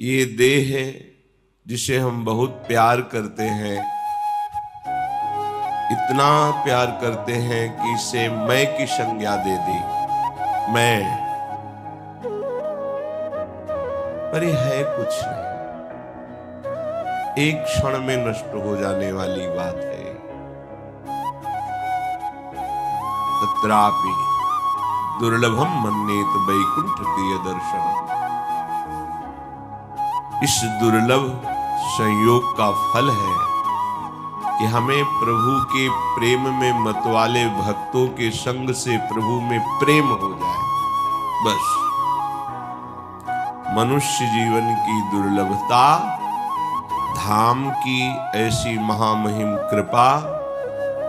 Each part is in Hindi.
ये देह है जिसे हम बहुत प्यार करते हैं, इतना प्यार करते हैं कि इसे मैं की संज्ञा दे दी। मैं, पर ये है कुछ नहीं, एक क्षण में नष्ट हो जाने वाली बात है। तत्रापि दुर्लभम मन्येत वैकुंठ प्रिय दर्शन। इस दुर्लभ संयोग का फल है कि हमें प्रभु के प्रेम में मतवाले भक्तों के संग से प्रभु में प्रेम हो जाए। बस मनुष्य जीवन की दुर्लभता, धाम की ऐसी महामहिम कृपा,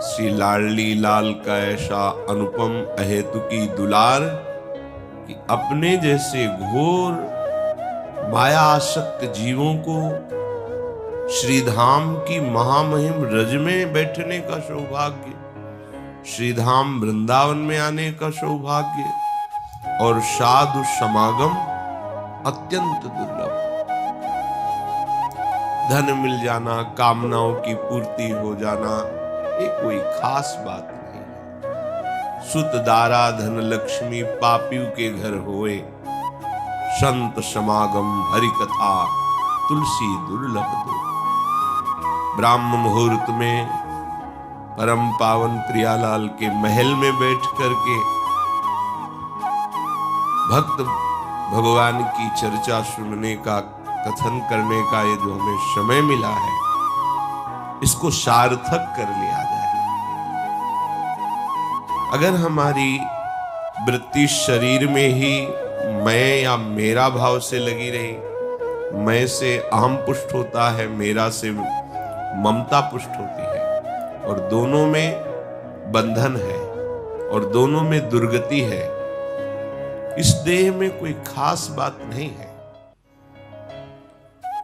श्री लाडली लाल का ऐसा अनुपम अहेतुकी दुलार कि अपने जैसे घोर माया आसक्त जीवों को श्रीधाम की महामहिम रज में बैठने का सौभाग्य, श्रीधाम वृंदावन में आने का सौभाग्य और साधु समागम अत्यंत दुर्लभ। धन मिल जाना, कामनाओं की पूर्ति हो जाना, ये कोई खास बात नहीं है। सुत दारा धन लक्ष्मी पापियों के घर होए, संत समागम हरि कथा तुलसी दुर्लभ दो। ब्राह्म मुहूर्त में परम पावन प्रियालाल के महल में बैठ करके भक्त भगवान की चर्चा सुनने का, कथन करने का ये जो हमें समय मिला है, इसको सार्थक कर लिया जाए। अगर हमारी वृत्ति शरीर में ही मैं या मेरा भाव से लगी रही, मैं से अहम पुष्ट होता है, मेरा से ममता पुष्ट होती है, और दोनों में बंधन है और दोनों में दुर्गति है। इस देह में कोई खास बात नहीं है।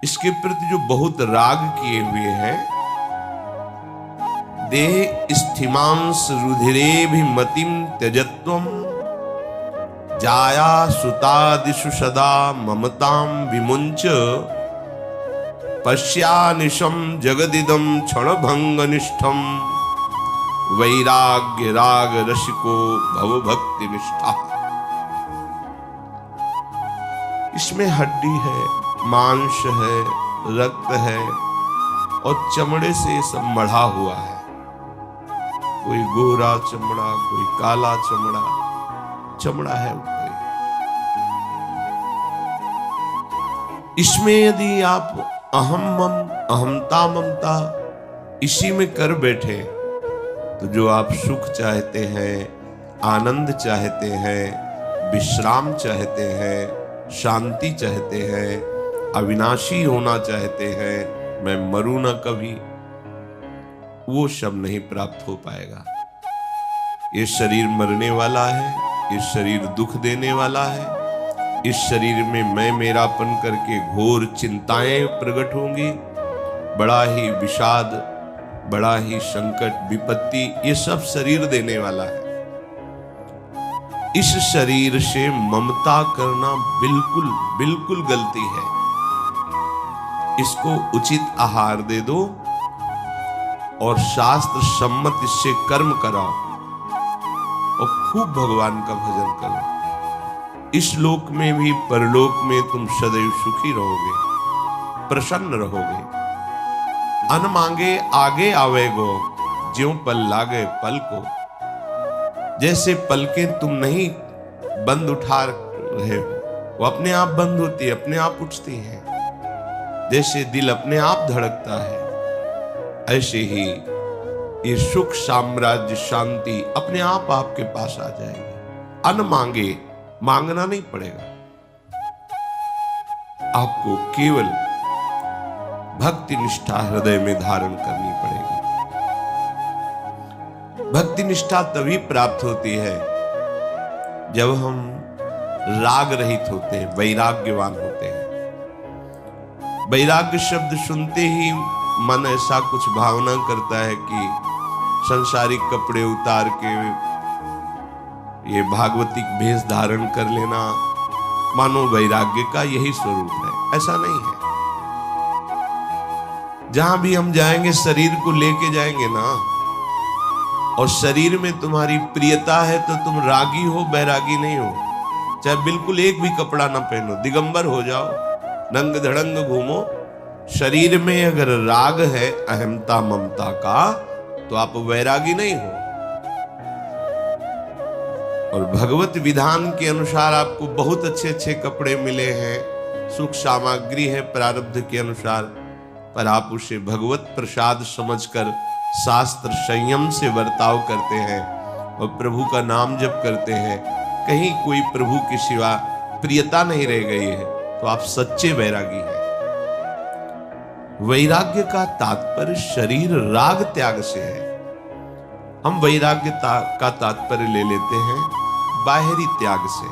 इसके प्रति जो बहुत राग किए हुए हैं, देह स्थिमांस रुधिरे भी मतिम त्यजत्वम जाया सुतादिषु सदा ममतां विमुंच पश्यानिशम जगदिदम क्षणभंगनिष्ठम वैराग्य राग रसिको भवभक्ति निष्ठा। इसमें हड्डी है, मांस है, रक्त है और चमड़े से सब मढ़ा हुआ है। कोई गोरा चमड़ा, कोई काला चमड़ा, चमड़ा है ऊपर। इसमें यदि आप अहम मम, अहमता ममता इसी में कर बैठे तो जो आप सुख चाहते हैं, आनंद चाहते हैं, विश्राम चाहते हैं, शांति चाहते हैं, अविनाशी होना चाहते हैं, मैं मरूं ना कभी, वो सब नहीं प्राप्त हो पाएगा। ये शरीर मरने वाला है, ये शरीर दुख देने वाला है, इस शरीर में मैं मेरापन करके घोर चिंताएं प्रकट होंगी, बड़ा ही विषाद, बड़ा ही संकट, विपत्ति, ये सब शरीर देने वाला है। इस शरीर से ममता करना बिल्कुल बिल्कुल गलती है। इसको उचित आहार दे दो और शास्त्र सम्मत इससे कर्म कराओ और खूब भगवान का भजन करो। इस लोक में भी परलोक में तुम सदैव सुखी रहोगे, प्रसन्न रहोगे। अन मांगे आगे आवेगो, ज्यों पल लागे पल को। जैसे पलकें तुम नहीं बंद उठा रहे हो, वो अपने आप बंद होती है, अपने आप उठती हैं। जैसे दिल अपने आप धड़कता है, ऐसे ही ये सुख, साम्राज्य, शांति अपने आप आपके पास आ जाएगी। अन मांगे, मांगना नहीं पड़ेगा, आपको केवल भक्ति निष्ठा हृदय में धारण करनी पड़ेगी। भक्ति निष्ठा तभी प्राप्त होती है जब हम राग रहित होते हैं, वैराग्यवान होते हैं। वैराग्य शब्द सुनते ही मन ऐसा कुछ भावना करता है कि संसारिक कपड़े उतार के ये भागवतिक भेष धारण कर लेना, मानो वैराग्य का यही स्वरूप है। ऐसा नहीं है। जहां भी हम जाएंगे शरीर को लेके जाएंगे ना, और शरीर में तुम्हारी प्रियता है तो तुम रागी हो, बैरागी नहीं हो। चाहे बिल्कुल एक भी कपड़ा ना पहनो, दिगंबर हो जाओ, नंग धड़ंग घूमो, शरीर में अगर राग है अहमता ममता का, तो आप वैरागी नहीं हो। और भगवत विधान के अनुसार आपको बहुत अच्छे अच्छे कपड़े मिले हैं, सुख सामग्री है प्रारब्ध के अनुसार, पर आप उसे भगवत प्रसाद समझकर शास्त्र संयम से बर्ताव करते हैं और प्रभु का नाम जप करते हैं, कहीं कोई प्रभु के सिवा प्रियता नहीं रह गई है, तो आप सच्चे वैरागी हैं। वैराग्य का तात्पर्य शरीर राग त्याग से है। हम वैराग्य का तात्पर्य ले लेते हैं बाहरी त्याग से।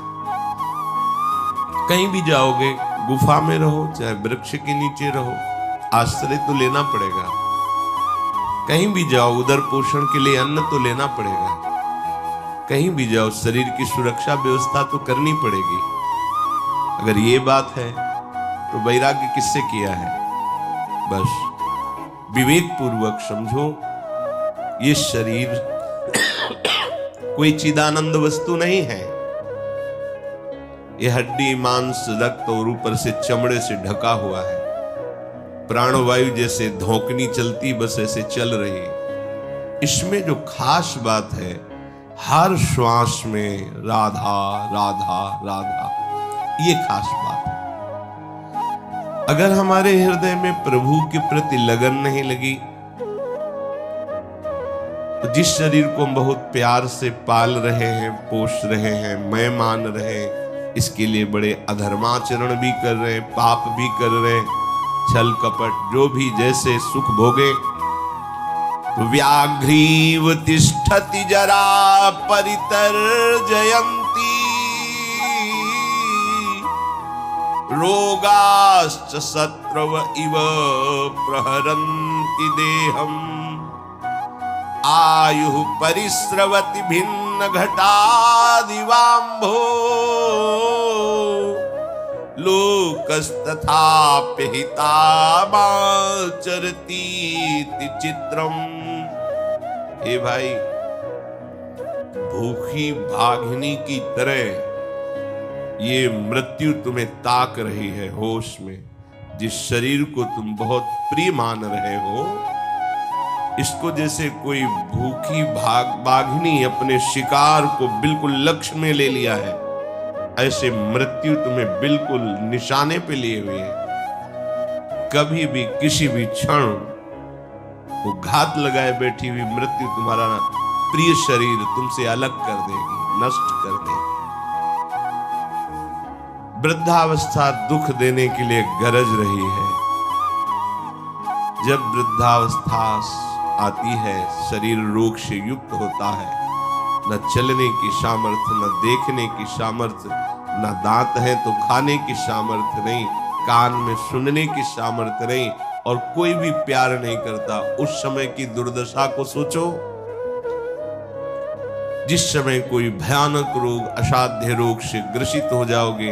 कहीं भी जाओगे, गुफा में रहो चाहे वृक्ष के नीचे रहो, आश्रय तो लेना पड़ेगा। कहीं भी जाओ, उदर पोषण के लिए अन्न तो लेना पड़ेगा। कहीं भी जाओ, शरीर की सुरक्षा व्यवस्था तो करनी पड़ेगी। अगर ये बात है तो वैराग्य किससे किया है? बस विवेक पूर्वक समझो, ये शरीर कोई चिदानंद वस्तु नहीं है। ये हड्डी मांस रक्त और ऊपर से चमड़े से ढका हुआ है। प्राणवायु जैसे धोकनी चलती बस ऐसे चल रही। इसमें जो खास बात है, हर श्वास में राधा राधा राधा, ये खास बात है। अगर हमारे हृदय में प्रभु के प्रति लगन नहीं लगी, तो जिस शरीर को हम बहुत प्यार से पाल रहे हैं, पोष रहे हैं, मैं मान रहे हैं, इसके लिए बड़े अधर्माचरण भी कर रहे हैं, पाप भी कर रहे हैं, छल कपट जो भी जैसे सुख भोगे, तो व्याघ्रीव तिष्ठति जरा परितर्जयन्ति रोगाश्च शत्रव इव प्रहरन्ति देहम् आयु परिस्रवति भिन्न घटादिवाम्भो लोकस्तथाप्य हितामाचरति चित्रम। हे भाई, भूखी भागिनी की तरह ये मृत्यु तुम्हें ताक रही है होश में। जिस शरीर को तुम बहुत प्रिय मान रहे हो, इसको जैसे कोई भूखी बाघिनी अपने शिकार को बिल्कुल लक्ष्य में ले लिया है, ऐसे मृत्यु तुम्हें बिल्कुल निशाने पे लिए हुए है। कभी भी किसी भी क्षण वो घात लगाए बैठी हुई मृत्यु तुम्हारा प्रिय शरीर तुमसे अलग कर देगी, नष्ट कर देगी। वृद्धावस्था दुख देने के लिए गरज रही है। जब वृद्धावस्था आती है, शरीर रोग से युक्त होता है, न चलने की सामर्थ्य, न देखने की सामर्थ्य, न दांत है तो खाने की सामर्थ्य नहीं, कान में सुनने की सामर्थ्य नहीं, और कोई भी प्यार नहीं करता। उस समय की दुर्दशा को सोचो। जिस समय कोई भयानक रोग, असाध्य रोग से ग्रसित हो जाओगे,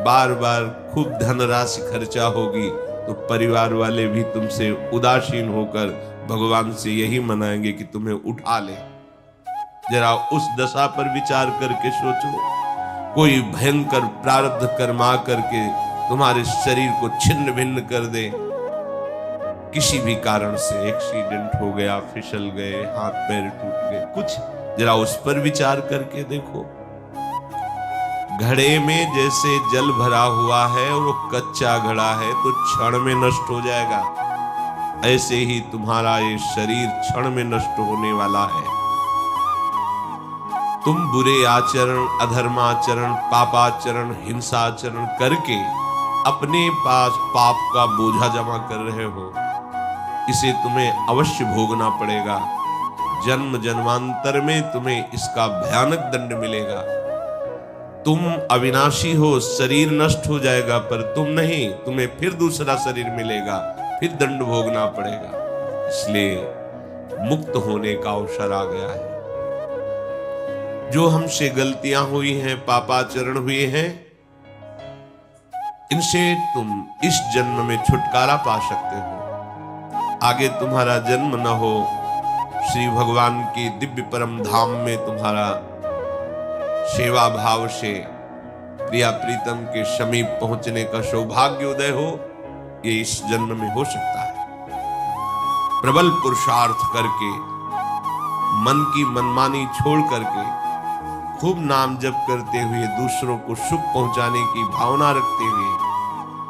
बार बार खूब धनराशि खर्चा होगी, तो परिवार वाले भी तुमसे उदासीन होकर भगवान से यही मनाएंगे कि तुम्हें उठा ले। जरा उस दशा पर विचार करके सोचो। कोई भयंकर प्रारब्ध कर्मा करके तुम्हारे शरीर को छिन्न भिन्न कर दे, किसी भी कारण से एक्सीडेंट हो गया, फिसल गए, हाथ पैर टूट गए, कुछ जरा उस पर विचार करके देखो। घड़े में जैसे जल भरा हुआ है और वो कच्चा घड़ा है तो क्षण में नष्ट हो जाएगा, ऐसे ही तुम्हारा ये शरीर क्षण में नष्ट होने वाला है। तुम बुरे आचरण, अधर्माचरण, पापाचरण, हिंसाचरण करके अपने पास पाप का बोझा जमा कर रहे हो। इसे तुम्हें अवश्य भोगना पड़ेगा। जन्म जन्मांतर में तुम्हें इसका भयानक दंड मिलेगा। तुम अविनाशी हो, शरीर नष्ट हो जाएगा, पर तुम नहीं, तुम्हें फिर दूसरा शरीर मिलेगा, फिर दंड भोगना पड़ेगा। इसलिए मुक्त होने का अवसर आ गया है। जो हमसे गलतियां हुई हैं, पापाचरण हुए हैं, इनसे तुम इस जन्म में छुटकारा पा सकते हो। आगे तुम्हारा जन्म न हो, श्री भगवान के दिव्य परम धाम में तुम्हारा सेवा भाव से प्रिया प्रीतम के समीप पहुंचने का सौभाग्य उदय हो, ये इस जन्म में हो सकता है। प्रबल पुरुषार्थ करके, मन की मनमानी छोड़ करके, खूब नाम जप करते हुए, दूसरों को सुख पहुंचाने की भावना रखते हुए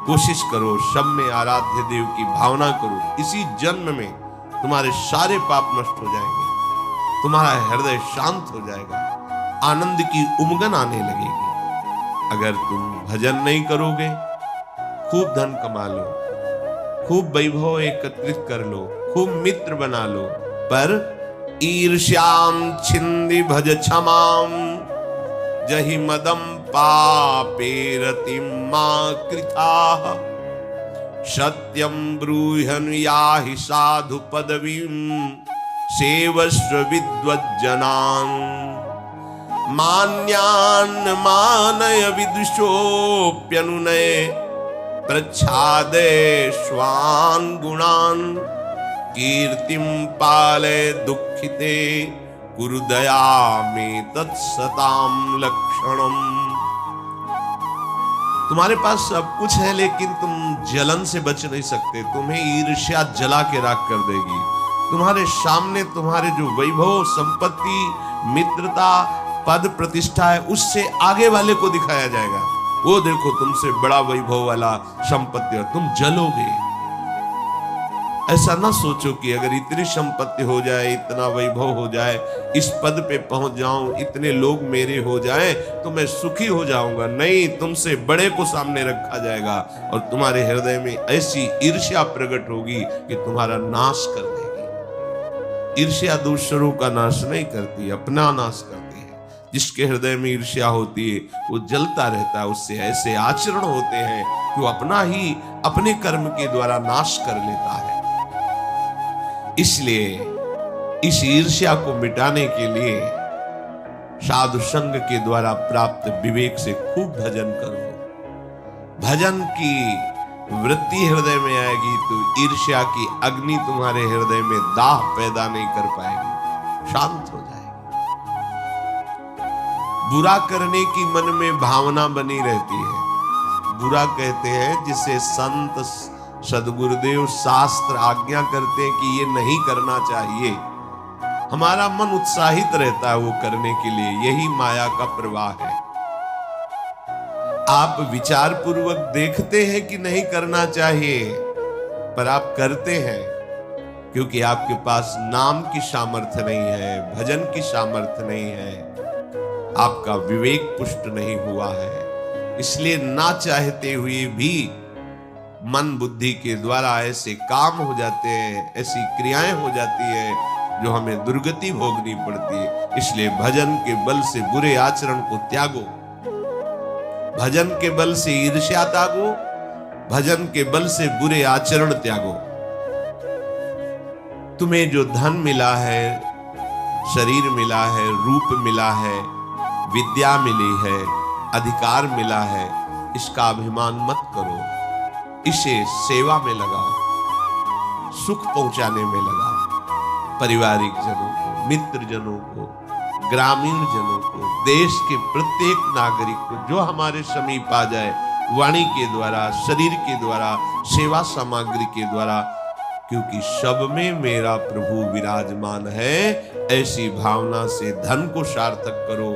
कोशिश करो, सब में आराध्य देव की भावना करो। इसी जन्म में तुम्हारे सारे पाप नष्ट हो जाएंगे, तुम्हारा हृदय शांत हो जाएगा, आनंद की उमगन आने लगेगी। अगर तुम भजन नहीं करोगे, खूब धन कमा लो, खूब वैभव एकत्रित कर लो, खूब मित्र बना लो, पर ईर्ष्याम छिंदि भज क्षमाम जहि मदम पापे रतिम मा कृताः सत्यम ब्रूहन् याहि साधु पदवीं सेवस्व विद्वज्जनान् मान्यान् मानय विदुषोऽप्यनुनय प्रच्छादय स्वान् गुणान् कीर्तिं पालय दुःखिते कुरु दया में तत्सतां लक्षणम। तुम्हारे पास सब कुछ है, लेकिन तुम जलन से बच नहीं सकते। तुम्हें ईर्ष्या जला के राख कर देगी। तुम्हारे सामने तुम्हारे जो वैभव, संपत्ति, मित्रता, पद, प्रतिष्ठा है, उससे आगे वाले को दिखाया जाएगा, वो देखो तुमसे बड़ा वैभव वाला संपत्ति, और तुम जलोगे। ऐसा ना सोचो कि अगर इतनी संपत्ति हो जाए, इतना वैभव हो जाए, इस पद पे पहुंच जाऊं, इतने लोग मेरे हो जाएं, तो मैं सुखी हो जाऊंगा। नहीं, तुमसे बड़े को सामने रखा जाएगा और तुम्हारे हृदय में ऐसी ईर्ष्या प्रकट होगी कि तुम्हारा नाश कर देगी। ईर्ष्या दूसरों का नाश नहीं करती, अपना नाश करती है। जिसके हृदय में ईर्ष्या होती है वो जलता रहता है, उससे ऐसे आचरण होते हैं कि वो अपना ही अपने कर्म के द्वारा नाश कर लेता है। इसलिए इस ईर्ष्या को मिटाने के लिए साधु संग के द्वारा प्राप्त विवेक से खूब भजन करो। भजन की वृत्ति हृदय में आएगी तो ईर्ष्या की अग्नि तुम्हारे हृदय में दाह पैदा नहीं कर पाएगी, शांत हो जाएगी। बुरा करने की मन में भावना बनी रहती है। बुरा कहते हैं जिसे संत सदगुरुदेव शास्त्र आज्ञा करते हैं कि ये नहीं करना चाहिए। हमारा मन उत्साहित रहता है वो करने के लिए, यही माया का प्रवाह है। आप विचार पूर्वक देखते हैं कि नहीं करना चाहिए, पर आप करते हैं क्योंकि आपके पास नाम की सामर्थ्य नहीं है, भजन की सामर्थ्य नहीं है, आपका विवेक पुष्ट नहीं हुआ है। इसलिए ना चाहते हुए भी मन बुद्धि के द्वारा ऐसे काम हो जाते हैं, ऐसी क्रियाएं हो जाती है जो हमें दुर्गति भोगनी पड़ती है। इसलिए भजन के बल से बुरे आचरण को त्यागो, भजन के बल से ईर्ष्या त्यागो, भजन के बल से बुरे आचरण त्यागो। तुम्हें जो धन मिला है, शरीर मिला है, रूप मिला है, विद्या मिली है, अधिकार मिला है, इसका अभिमान मत करो। इसे सेवा में लगाओ, सुख पहुंचाने में लगाओ। पारिवारिक जनों को, मित्र जनों को, ग्रामीण जनों को, देश के प्रत्येक नागरिक को जो हमारे समीप आ जाए, वाणी के द्वारा, शरीर के द्वारा, सेवा सामग्री के द्वारा, क्योंकि सब में मेरा प्रभु विराजमान है, ऐसी भावना से धन को सार्थक करो,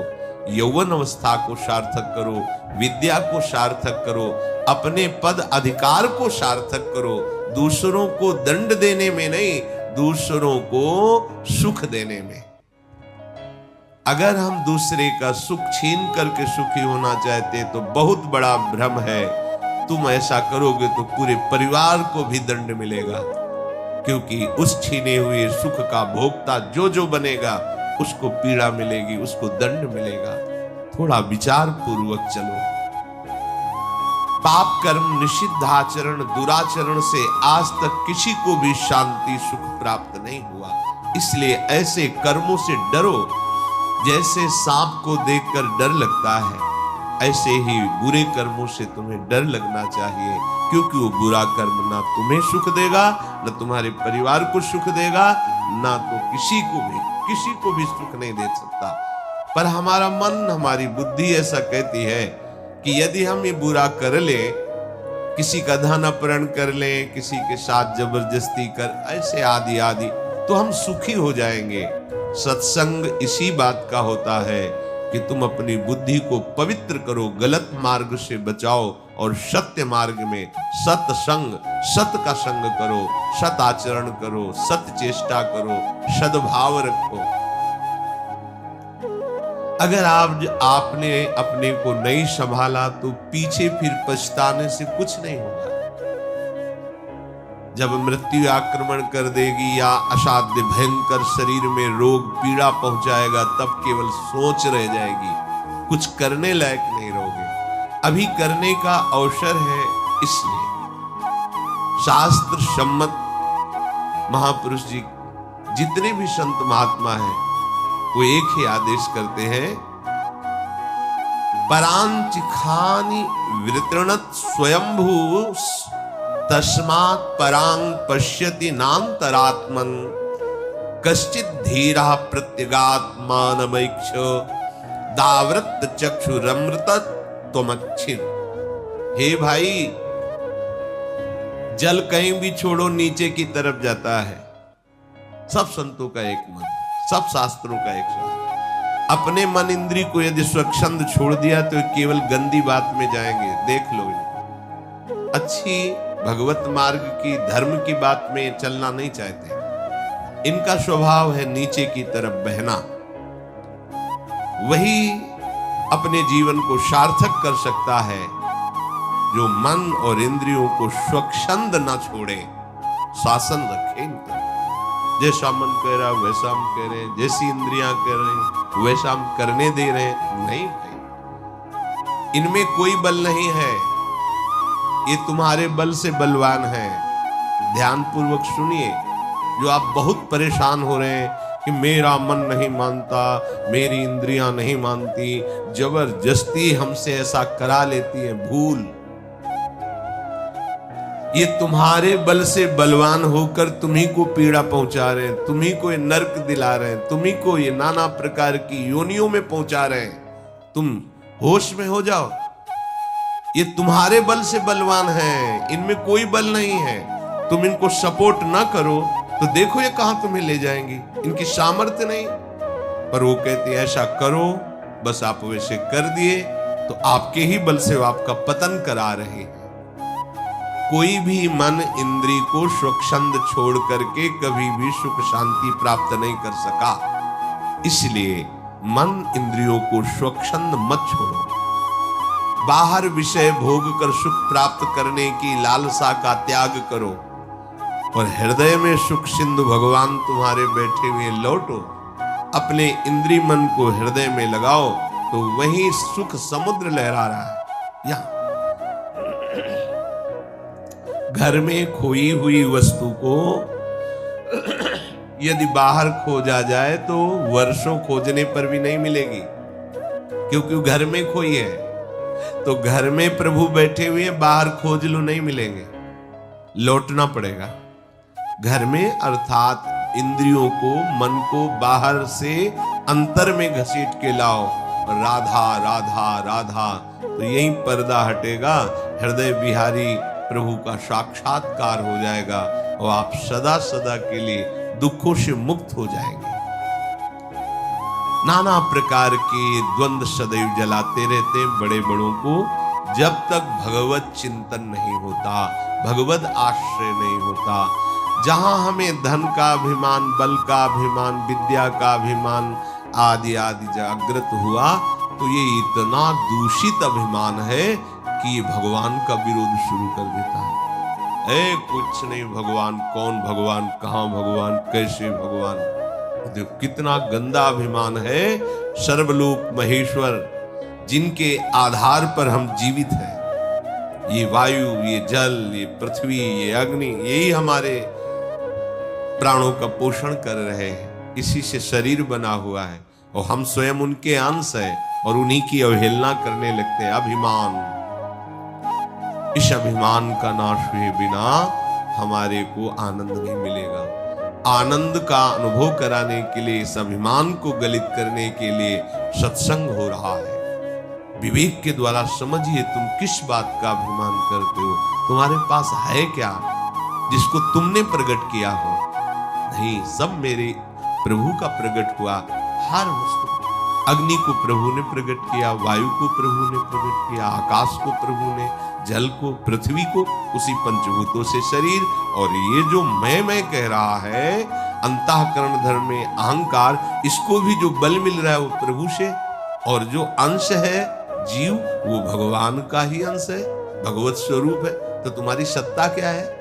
यौवन अवस्था को सार्थक करो, विद्या को सार्थक करो, अपने पद अधिकार को सार्थक करो। दूसरों को दंड देने में नहीं, दूसरों को सुख देने में। अगर हम दूसरे का सुख छीन करके सुखी होना चाहते तो बहुत बड़ा भ्रम है। तुम ऐसा करोगे तो पूरे परिवार को भी दंड मिलेगा, क्योंकि उस छीने हुए सुख का भोक्ता जो जो बनेगा उसको पीड़ा मिलेगी, उसको दंड मिलेगा। थोड़ा विचार पूर्वक चलो। पाप कर्म, निषिद्ध आचरण, दुराचरण से आज तक किसी को भी शांति सुख प्राप्त नहीं हुआ। इसलिए ऐसे कर्मों से डरो। जैसे सांप को देखकर डर लगता है, ऐसे ही बुरे कर्मों से तुम्हें डर लगना चाहिए, क्योंकि वो बुरा कर्म ना तुम्हें सुख देगा, न तुम्हारे परिवार को सुख देगा, ना तो किसी को भी सुख नहीं दे सकता। पर हमारा मन, हमारी बुद्धि ऐसा कहती है कि यदि हम ये बुरा कर ले, किसी का धन अपहरण कर ले, किसी के साथ जबरदस्ती कर, ऐसे आदि आदि, तो हम सुखी हो जाएंगे। सत्संग इसी बात का होता है कि तुम अपनी बुद्धि को पवित्र करो, गलत मार्ग से बचाओ और सत्य मार्ग में सत्संग, सत का संग करो, सत आचरण करो, सत्य चेष्टा करो, सद्भाव रखो। अगर आपने अपने को नहीं संभाला तो पीछे फिर पछताने से कुछ नहीं होगा। जब मृत्यु आक्रमण कर देगी या असाध्य भयंकर शरीर में रोग पीड़ा पहुंचाएगा, तब केवल सोच रह जाएगी, कुछ करने लायक नहीं रहोगे। अभी करने का अवसर है, इसलिए शास्त्र सम्मत महापुरुष जी, जितने भी संत महात्मा हैं, वो एक ही आदेश करते हैं, परांचिखानि वितरणत स्वयंभू तस्मात् परांग पश्यति नान्तरात्मन कश्चित धीरा प्रत्यगात्मानमैक्ष दावृत चक्षुरमृत त्वमच्छिन्। हे भाई, जल कहीं भी छोड़ो नीचे की तरफ जाता है। सब संतों का एक मन, सब शास्त्रों का एक शास्त्र। अपने मन इंद्री को यदि स्वच्छंद छोड़ दिया तो केवल गंदी बात में जाएंगे। देख लो इनको, अच्छी भगवत मार्ग की, धर्म की बात में चलना नहीं चाहते। इनका स्वभाव है नीचे की तरफ बहना। वही अपने जीवन को सार्थक कर सकता है जो मन और इंद्रियों को स्वच्छंद न छोड़े, शासन रखे इनका। जैसा मन कह रहा वैसा हम कह रहे हैं, जैसी इंद्रियां कह रहे हैं वैसा हम करने दे रहे हैं। नहीं भाई, इनमें कोई बल नहीं है, ये तुम्हारे बल से बलवान है। ध्यान पूर्वक सुनिए। जो आप बहुत परेशान हो रहे हैं कि मेरा मन नहीं मानता, मेरी इंद्रियां नहीं मानती, जबरदस्ती हमसे ऐसा करा लेती है, भूल। ये तुम्हारे बल से बलवान होकर तुम्ही को पीड़ा पहुंचा रहे हैं, तुम्ही को ये नर्क दिला रहे हैं, तुम्ही को ये नाना प्रकार की योनियों में पहुंचा रहे हैं। तुम होश में हो जाओ। ये तुम्हारे बल से बलवान है, इनमें कोई बल नहीं है। तुम इनको सपोर्ट ना करो तो देखो ये कहां तुम्हें ले जाएंगी। इनकी सामर्थ्य नहीं, पर वो कहते हैं ऐसा करो, बस आप वैसे कर दिए तो आपके ही बल से वो आपका पतन करा रहे हैं। कोई भी मन इंद्री को स्वच्छंद छोड़ करके कभी भी सुख शांति प्राप्त नहीं कर सका। इसलिए मन इंद्रियों को स्वच्छंद मत छोड़ो। बाहर विषय भोग कर सुख प्राप्त करने की लालसा का त्याग करो और हृदय में सुख सिंधु भगवान तुम्हारे बैठे हुए लौटो। अपने इंद्री मन को हृदय में लगाओ तो वही सुख समुद्र लहरा रहा है। यहां घर में खोई हुई वस्तु को यदि बाहर खोजा जाए तो वर्षों खोजने पर भी नहीं मिलेगी, क्योंकि घर में खोई है। तो घर में प्रभु बैठे हुए, बाहर खोज लो नहीं मिलेंगे, लौटना पड़ेगा। घर में अर्थात इंद्रियों को, मन को बाहर से अंतर में घसीट के लाओ, राधा राधा राधा, तो यही पर्दा हटेगा, हृदय बिहारी प्रभु का साक्षात्कार हो जाएगा और आप सदा सदा के लिए दुखों से मुक्त हो जाएंगे। नाना प्रकार के द्वंद्व सदैव जलाते रहते बड़े बड़ों को, जब तक भगवत चिंतन नहीं होता, भगवत आश्रय नहीं होता। जहां हमें धन का अभिमान, बल का अभिमान, विद्या का अभिमान आदि आदि जागृत हुआ, तो ये इतना दूषित अभिमान है कि ये भगवान का विरोध शुरू कर देता है। कुछ नहीं भगवान, कौन भगवान, कहां भगवान, कैसे भगवान। देखो कितना गंदा अभिमान है। सर्वलोक महेश्वर जिनके आधार पर हम जीवित हैं, ये वायु, ये जल, ये पृथ्वी, ये अग्नि, यही हमारे प्राणों का पोषण कर रहे हैं। इसी से शरीर बना हुआ है और हम स्वयं उनके अंश हैं। और उन्हीं की अवहेलना करने लगते हैं। अभिमान, इस अभिमान का नाश हुए बिना हमारे को आनंद नहीं मिलेगा। आनंद का अनुभव कराने के लिए, इस अभिमान को गलित करने के लिए सत्संग हो रहा है। विवेक के द्वारा समझिए तुम किस बात का अभिमान करते हो, तुम्हारे पास है क्या जिसको तुमने प्रकट किया हो? नहीं, सब मेरे प्रभु का प्रकट हुआ। हर वस्तु, अग्नि को प्रभु ने प्रकट किया, वायु को प्रभु ने प्रकट किया, आकाश को प्रभु ने, जल को, पृथ्वी को, उसी पंचभूतों से शरीर। और ये जो मैं कह रहा है, अंतःकरण धर्म में अहंकार, इसको भी जो बल मिल रहा है वो प्रभु से। और जो अंश है जीव, वो भगवान का ही अंश है, भगवत स्वरूप है। तो तुम्हारी सत्ता क्या है?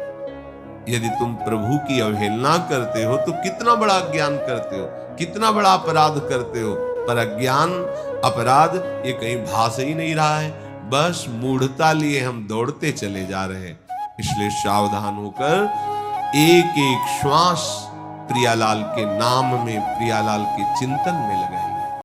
यदि तुम प्रभु की अवहेलना करते हो तो कितना बड़ा अज्ञान करते हो, कितना बड़ा अपराध करते हो। पर अज्ञान, अपराध ये कहीं भास ही नहीं रहा है, बस मूढ़ता लिए हम दौड़ते चले जा रहे हैं। इसलिए सावधान होकर एक एक श्वास प्रियालाल के नाम में, प्रियालाल के चिंतन में लगाए।